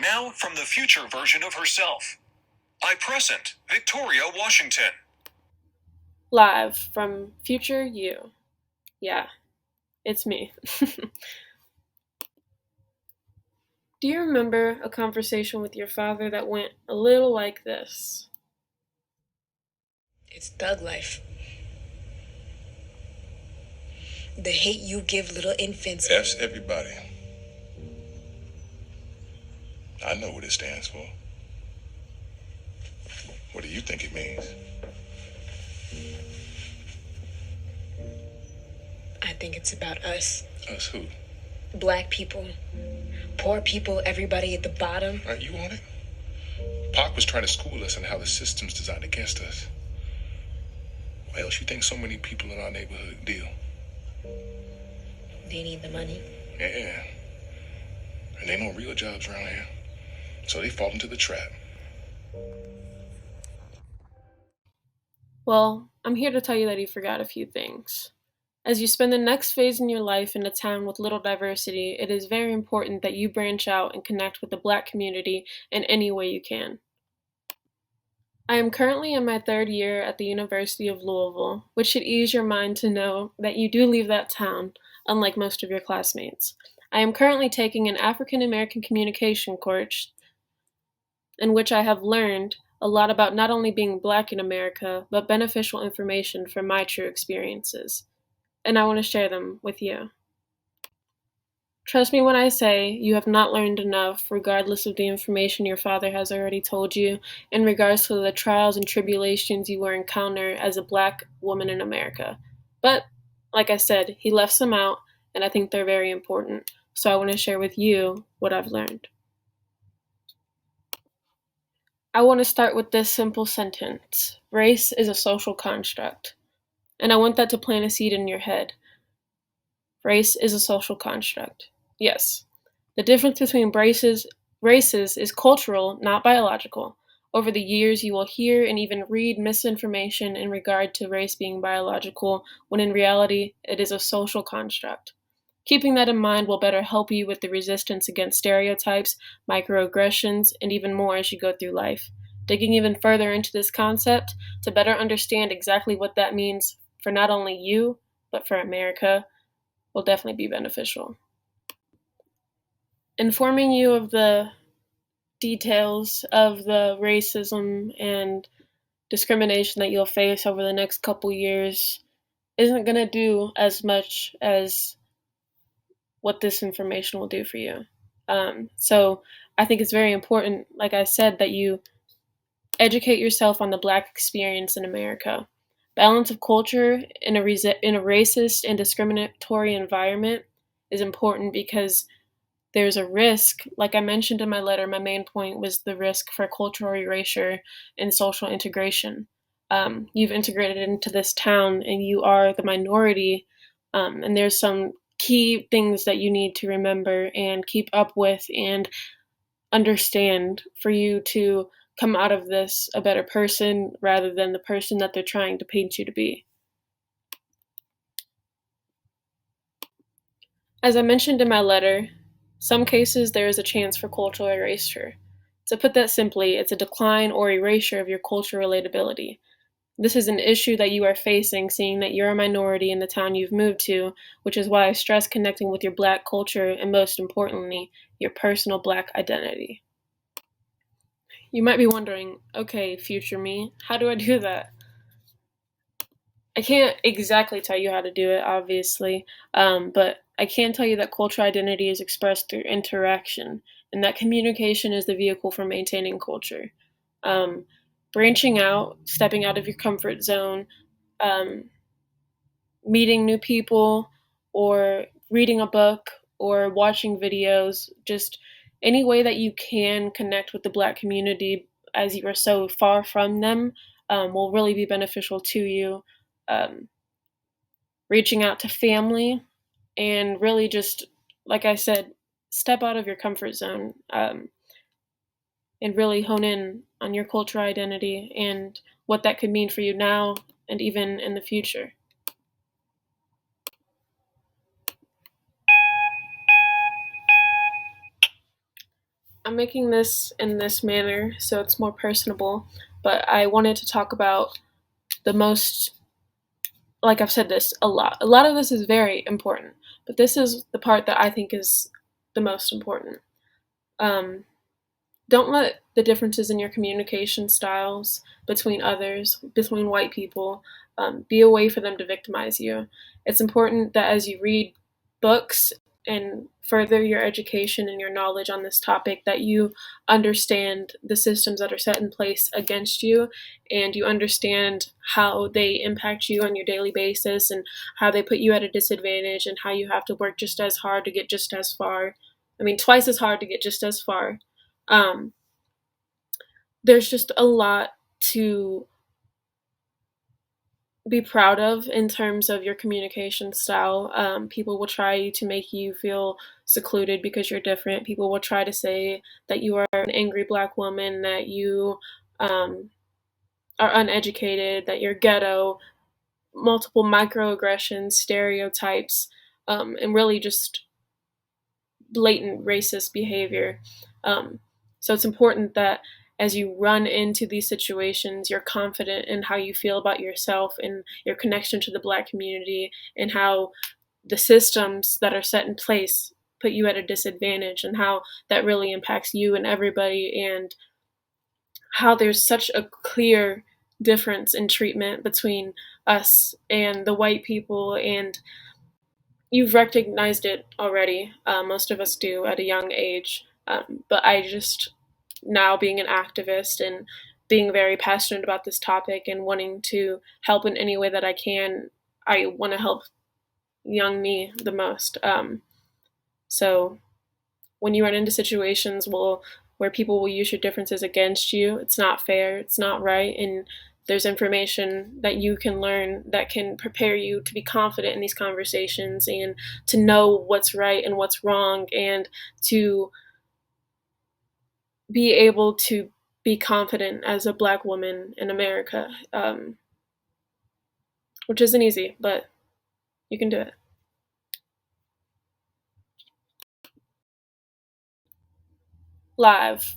now from the future version of herself. I present Victoria Washington. Live from future you. Yeah, it's me. Do you remember a conversation with your father that went a little like this? It's thug life. The hate you give little infants. Ask everybody. I know what it stands for. What do you think it means? I think it's about us. Us who? Black people. Poor people, everybody at the bottom. Aren't you on it? Pac was trying to school us on how the system's designed against us. Why else you think so many people in our neighborhood deal? They need the money. Yeah. And ain't no real jobs around here. So they fall into the trap. Well, I'm here to tell you that he forgot a few things. As you spend the next phase in your life in a town with little diversity, it is very important that you branch out and connect with the Black community in any way you can. I am currently in my 3rd year at the University of Louisville, which should ease your mind to know that you do leave that town, unlike most of your classmates. I am currently taking an African American communication course in which I have learned a lot about not only being Black in America, but beneficial information from my true experiences. And I want to share them with you. Trust me when I say you have not learned enough, regardless of the information your father has already told you, in regards to the trials and tribulations you will encounter as a Black woman in America. But, like I said, he left some out, and I think they're very important. So I want to share with you what I've learned. I want to start with this simple sentence. Race is a social construct. And I want that to plant a seed in your head. Race is a social construct. Yes. The difference between races is cultural, not biological. Over the years, you will hear and even read misinformation in regard to race being biological, when in reality, it is a social construct. Keeping that in mind will better help you with the resistance against stereotypes, microaggressions, and even more as you go through life. Digging even further into this concept to better understand exactly what that means for not only you, but for America, will definitely be beneficial. Informing you of the details of the racism and discrimination that you'll face over the next couple years isn't going to do as much as what this information will do for you. So I think it's very important, like I said, that you educate yourself on the Black experience in America. Balance of culture in a racist and discriminatory environment is important because there's a risk, like I mentioned in my letter, my main point was the risk for cultural erasure and social integration. You've integrated into this town and you are the minority, and there's some key things that you need to remember and keep up with and understand for you to come out of this a better person rather than the person that they're trying to paint you to be. As I mentioned in my letter, some cases there is a chance for cultural erasure. To put that simply, it's a decline or erasure of your cultural relatability. This is an issue that you are facing, seeing that you're a minority in the town you've moved to, which is why I stress connecting with your Black culture and, most importantly, your personal Black identity. You might be wondering, okay, future me, how do I do that? I can't exactly tell you how to do it, obviously, but I can tell you that cultural identity is expressed through interaction, and that communication is the vehicle for maintaining culture. Branching out, stepping out of your comfort zone, meeting new people, or reading a book, or watching videos, just any way that you can connect with the Black community as you are so far from them will really be beneficial to you. Reaching out to family, and really just, like I said, step out of your comfort zone and really hone in on your cultural identity and what that could mean for you now and even in the future. I'm making this in this manner so it's more personable, but I wanted to talk about the most, like I've said this a lot. A lot of this is very important, but this is the part that I think is the most important. Um, don't let the differences in your communication styles between others, between white people, be a way for them to victimize you. It's important that as you read books and further your education and your knowledge on this topic, that you understand the systems that are set in place against you, and you understand how they impact you on your daily basis, and how they put you at a disadvantage, and how you have to work just as hard to get just as far. I mean, twice as hard to get just as far. Um, there's just a lot to be proud of in terms of your communication style. People will try to make you feel secluded because you're different. People will try to say that you are an angry black woman, that you are uneducated, that you're ghetto, multiple microaggressions, stereotypes, and really just blatant racist behavior. Um, so it's important that as you run into these situations, you're confident in how you feel about yourself and your connection to the Black community, and how the systems that are set in place put you at a disadvantage, and how that really impacts you and everybody, and how there's such a clear difference in treatment between us and the white people. And you've recognized it already. Most of us do at a young age. But I just, now being an activist and being very passionate about this topic and wanting to help in any way that I can, I want to help young me the most. So when you run into situations where people will use your differences against you, it's not fair, it's not right, and there's information that you can learn that can prepare you to be confident in these conversations, and to know what's right and what's wrong, and to be able to be confident as a Black woman in America, which isn't easy, but you can do it. Live